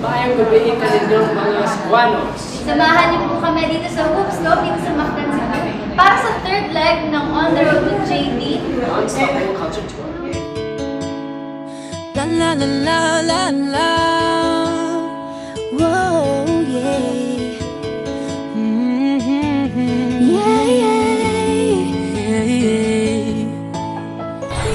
Mayang gabi ka ninyong mga Squanos. Samahan niyo po kami dito sa Hoops Dome, dito sa Mactan City, para sa third leg ng On the Road with JD. Unstoppable Concert Tour. La la la la la la. Whoa, yeah. Yeah, yeah, yeah.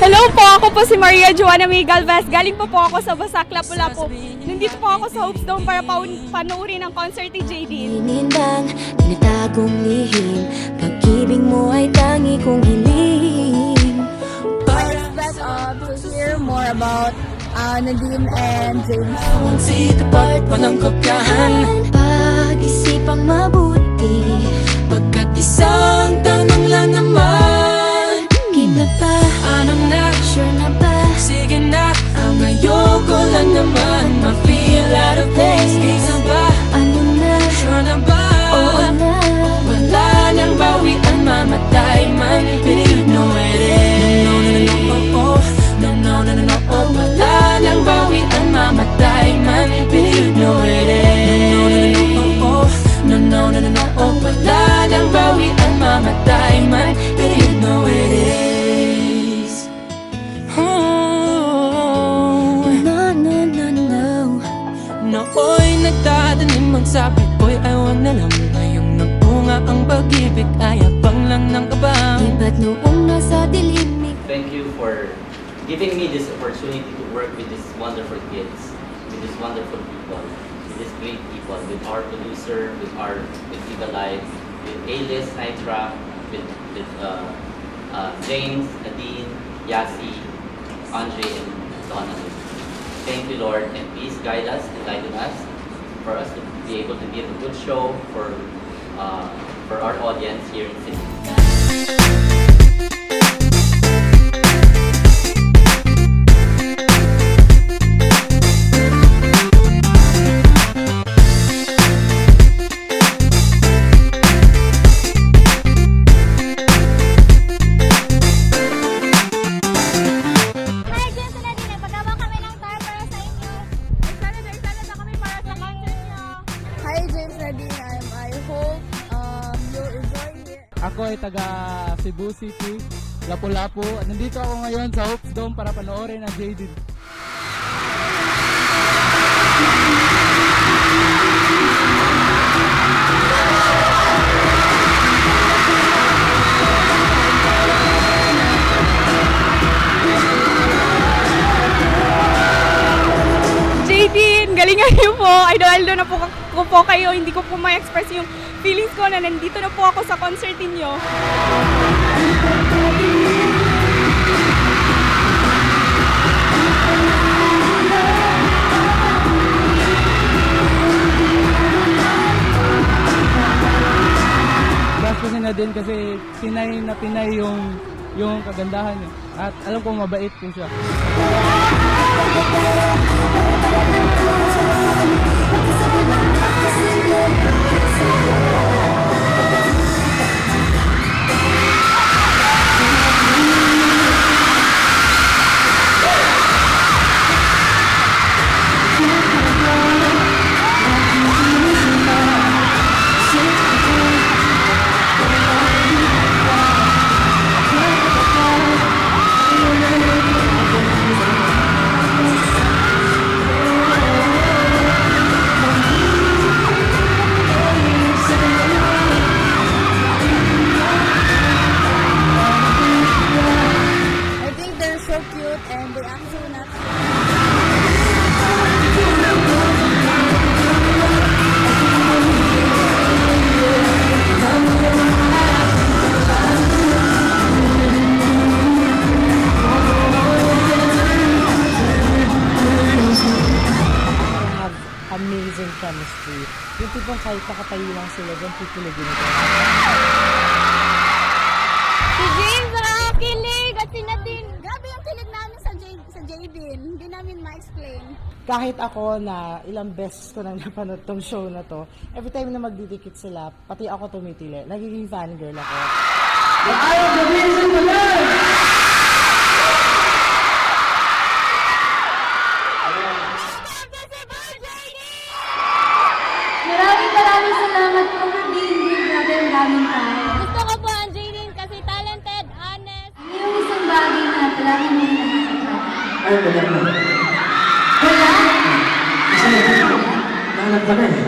Hello po, ako po si Maria Joanna May Galvez. Galing po ako sa Basak, Lapu-Lapu. Nandito po ako sa Hoops Dome para panoorin ang concert ni JD. Inindang, tinatagong lihim, pag-ibig mo ay tangi kong hiling. Expect to hear more about Nadine and James. Munsi tapat pa ng kopyahan, pag-isipang mabuti, pagkat isang tanong lang naman. Keep na ba? Anong na? Sure na ba? Sige na, ang ayoko lang naman ma-feel out of place. Kaysa ba? Ano na? Sure na ba? Oo na. Wala nang bawian, mamatay man, but you know it is. No, no, no, no, oh, oh. No, no, no, no, no, oh. Wala nang bawian, mamatay man, but you know it is. No, no, no, no, oh, oh. No, no, no, no, no, oh. Wala nang bawian, mamatay man, but you know it is. Oh, no, no, no, no. Nooy nagtatanim ang sabi ko'y ayaw na lang. Ngayong nagpunga ang pag-ibig ay abang lang ng kabang. Iba't noong nasa dilim ni Thank you for giving me this opportunity to work with these wonderful kids, with these wonderful people, with these great people, with our producer, with Viva Live, with A-List Nitra, with James, Nadine, Yasi, Andre, and Donna. Thank you, Lord, and please guide us, enlighten us, for us to be able to give a good show for our audience here in Sydney. Hi, James and Nadine. Nagpagawa kami ng tar para sa inyo. Excited na kami para sa concert niyo. Hi, James Nadine. I hope you'll enjoy here. Ako ay taga Cebu City, Lapu-Lapu. Nandito ako ngayon sa Hoops Dome para panoorin ang JD. JD, galingan niyo po. Idol na ko po kayo. Hindi ko po ma-express yung feelings ko na nandito na po ako sa concert niyo. Bastos na din kasi pinay na pinay yung kagandahan niya. At alam ko mabait po siya. I think they're so cute and they act so natural. Have amazing chemistry. Yung tipong kahit nakatayo lang sila dyan, pipilagin ko. Si James, nakakakilig. At si Nadine. Grabe yung kilig namin sa Jadin. Hindi namin ma-explain. Kahit ako na ilang beses ko nang napanood tong show na to, every time na magdidikit sila, pati ako tumitili. Nagiging fangirl ako. ka na eh.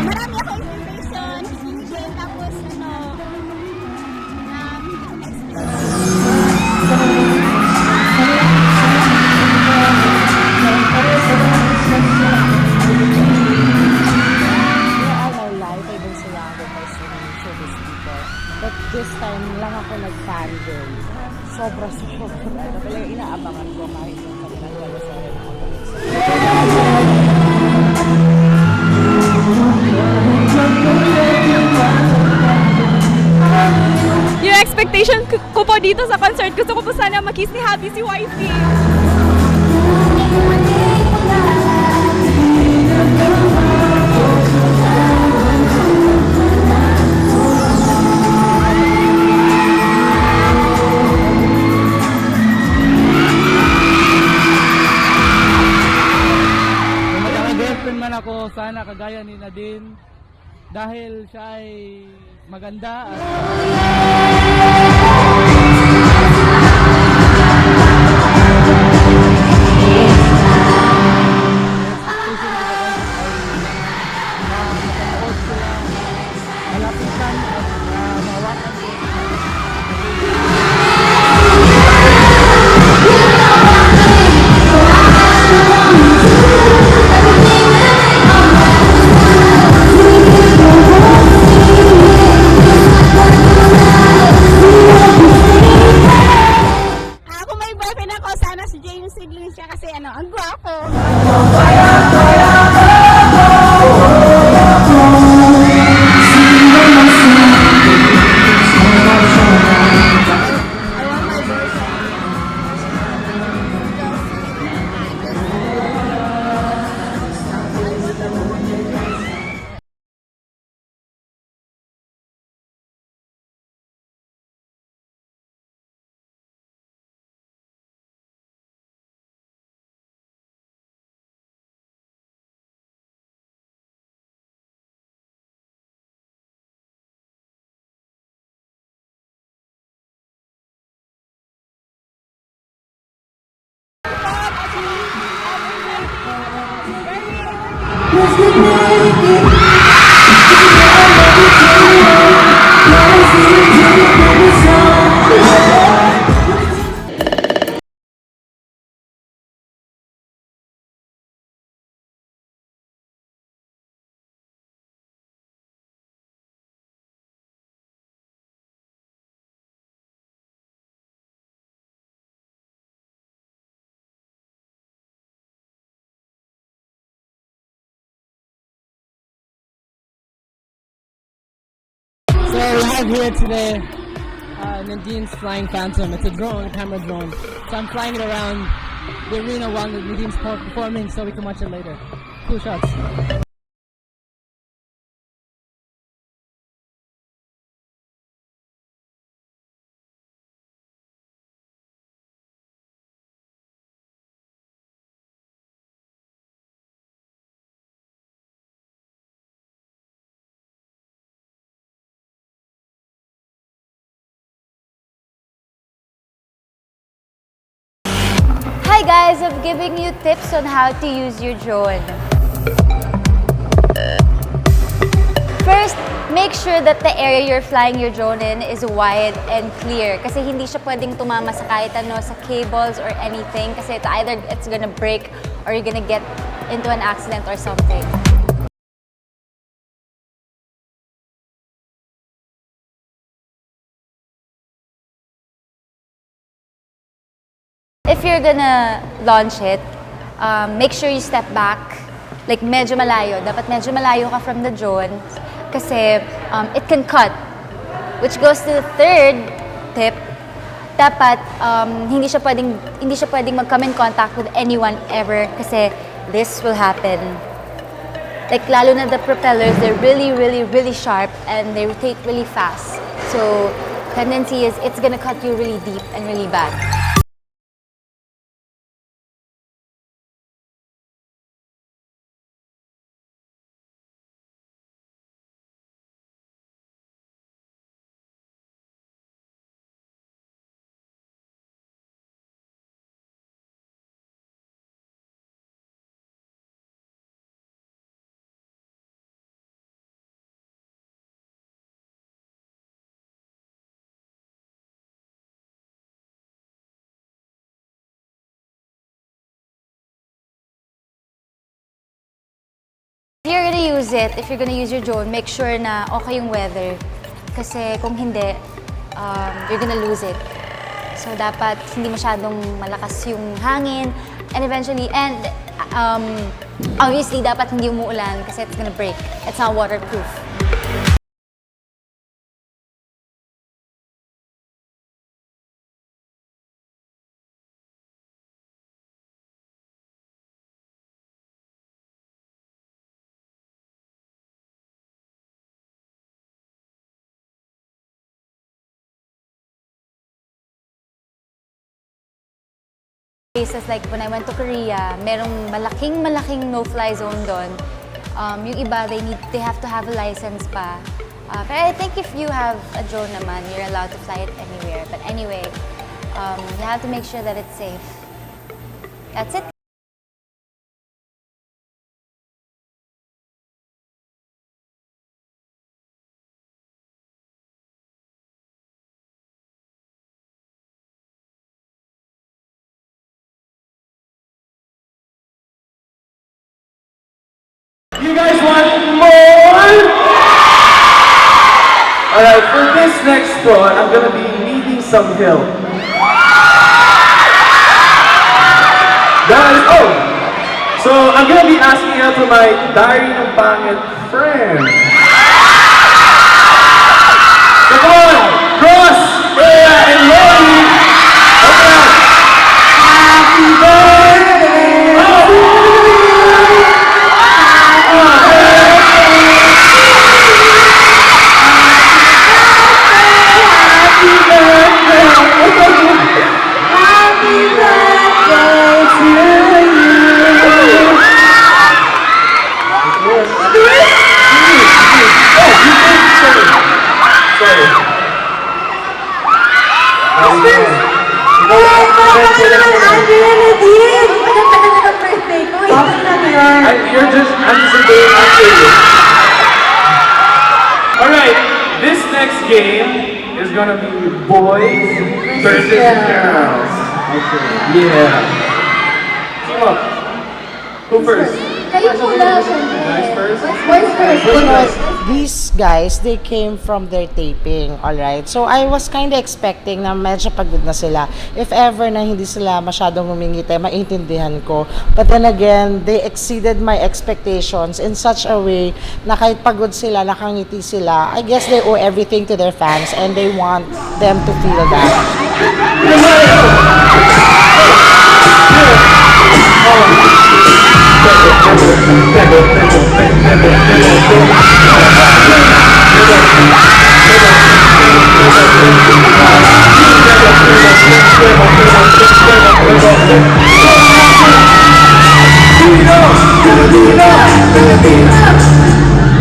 Marami ako inspiration, game, tapos All my life, I've been surrounded by so many showbiz people. But this time lang ako nag-fangirl. Sobra. Talaga inaabangan ko kahit yung kanilang wala sa Yung expectation ko po dito sa concert, gusto ko po sana makiss ni Happy si Wifey. Kung magkaka-girlfriend man ako, sana kagaya ni Nadine dahil siya ay maganda at expectation ko sa concert ay makapanood sila, malapitan at mahawakan ko. kung may boyfriend ako, sana si James Siglin siya kasi ang gwapo. So we have here today Nadine's flying Phantom. It's a drone, a camera drone. So I'm flying it around the arena while Nadine's performing so we can watch it later. Cool shots. Hi guys, I'm giving you tips on how to use your drone. First, make sure that the area you're flying your drone in is wide and clear kasi hindi siya pwedeng tumama sa kahit ano, sa cables or anything kasi either it's gonna break or you're gonna get into an accident or something. If you're gonna launch it, make sure you step back, like medyo malayo. Dapat medyo malayo ka from the drone kasi it can cut. Which goes to the third tip, dapat hindi siya pwedeng mag-come in contact with anyone ever kasi this will happen. Like lalo na the propellers, they're really, really, really sharp and they rotate really fast. So tendency is it's gonna cut you really deep and really bad. use it, if you're gonna use your drone, make sure na okay yung weather. Kasi kung hindi, you're gonna lose it. So dapat hindi masyadong malakas yung hangin. And eventually, obviously, dapat hindi umuulan kasi it's gonna break. It's not waterproof. Places like when I went to Korea, merong malaking no-fly zone doon. Yung iba, they have to have a license pa. But I think if you have a drone naman, you're allowed to fly it anywhere. But anyway, you have to make sure that it's safe. That's it. You guys want more? Alright, for this next one, I'm gonna be needing some help. Guys, so I'm gonna be asking out to my Diary ng Pangit friend. Come on, Ross, Bea, and Lori. Okay. Happy birthday! Alright, this next game is gonna be boys versus girls. Okay. Yeah. Team up. Who first? Guys first? Because these guys, they came from their taping, alright? So, I was kind of expecting na medyo pagod na sila. If ever na hindi sila masyadong humingiti, maintindihan ko. But then again, they exceeded my expectations in such a way na kahit pagod sila, nakangiti sila, I guess they owe everything to their fans and they want them to feel that.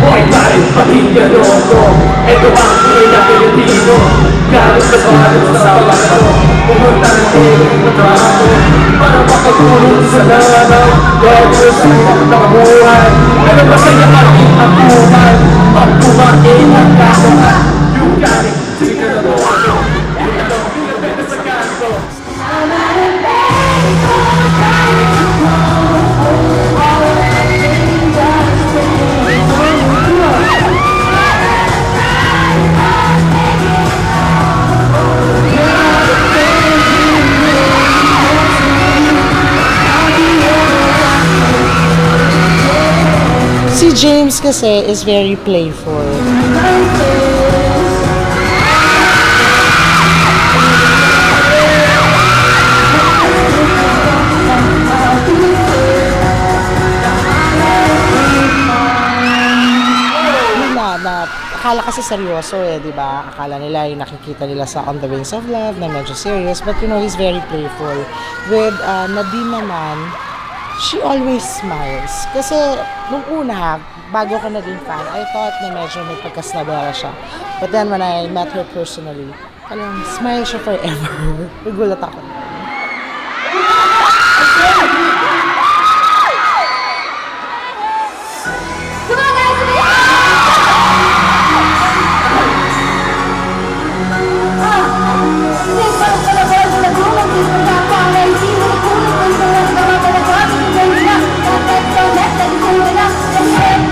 Hoy, pare, pamilya Roto. Ito ang tunay na Pilipino. Galing sa balat sa bato. Pumunta ng tinig na trato. Para makatulong sa lalaw. Dahil sa ng buhay. Pero masaya pa rin ang buhay. Pag kumain ang kakuha. Yung galing, sige na Roto. Yung alam, pinabenta sa kanto. Si James kasi is very playful. Akala kasi seryoso di ba? Akala nila yung nakikita nila sa On the Wings of Love na medyo serious, but he's very playful. With Nadine naman, she always smiles. Kasi nung una, bago ko naging fan, I thought na medyo may pagkasnabera siya. But then when I met her personally, alam, smile siya forever. Nagulat ako.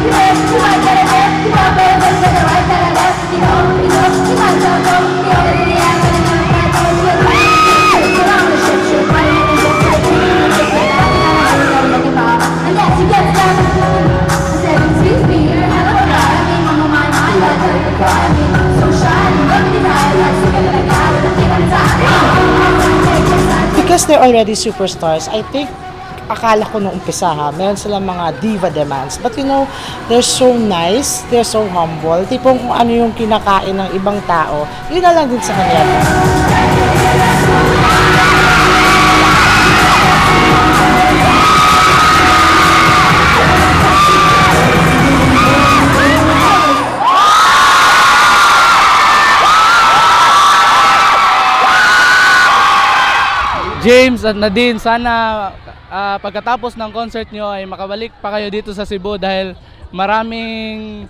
Let's go. because they're already superstars, I think, akala ko nung umpisa ha, meron silang mga diva demands. But you know, they're so nice, they're so humble. Tipong kung ano yung kinakain ng ibang tao, yun na lang din sa kanila. James at Nadine, sana pagkatapos ng concert nyo ay makabalik pa kayo dito sa Cebu dahil maraming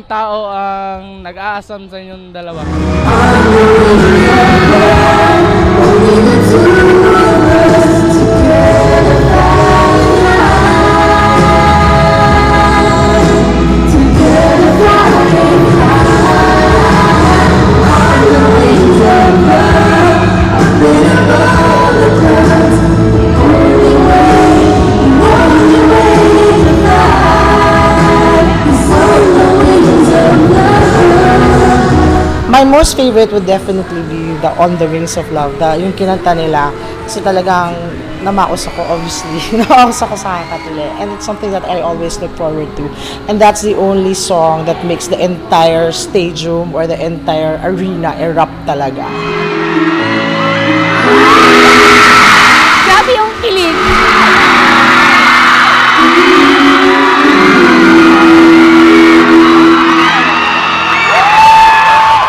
tao ang nag-aasam sa inyong dalawa. My most favorite would definitely be the On the Wings of Love, yung kinanta nila. Kasi talagang namaos ako, obviously. Namaos ako sa Katule. And it's something that I always look forward to. And that's the only song that makes the entire stadium or the entire arena erupt talaga. Grabe yung kilig.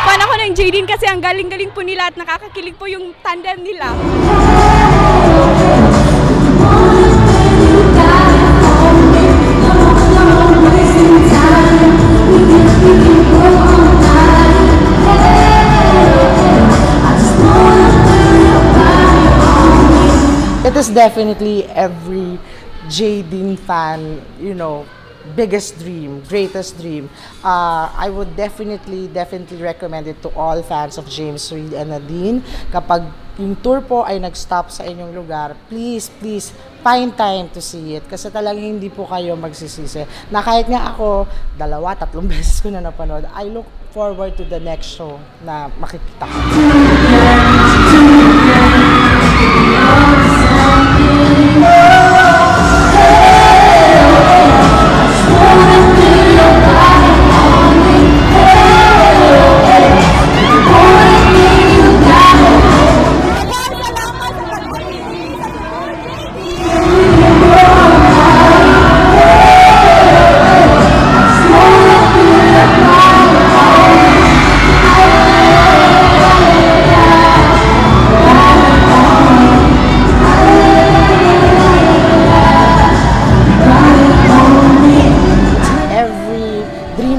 Fan ako ng Jaydeen kasi ang galing-galing po nila at nakakakilig po yung tandem nila. It is definitely every Jaydeen fan, you know, biggest dream, greatest dream. I would definitely recommend it to all fans of James Reid and Nadine. Kapag yung tour po ay nag-stop sa inyong lugar, please find time to see it. Kasi talagang hindi po kayo magsisisi. Na kahit nga ako, 2-3 beses ko na napanood, I look forward to the next show na makikita ko.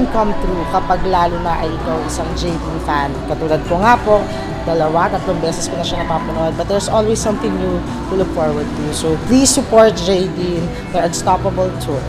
Come true kapag lalo na ay ikaw isang Jaydeen fan. Katulad ko nga po, 2-3 beses ko na siya napapanood, but there's always something new to look forward to. So please support Jaydeen, the Unstoppable Tour.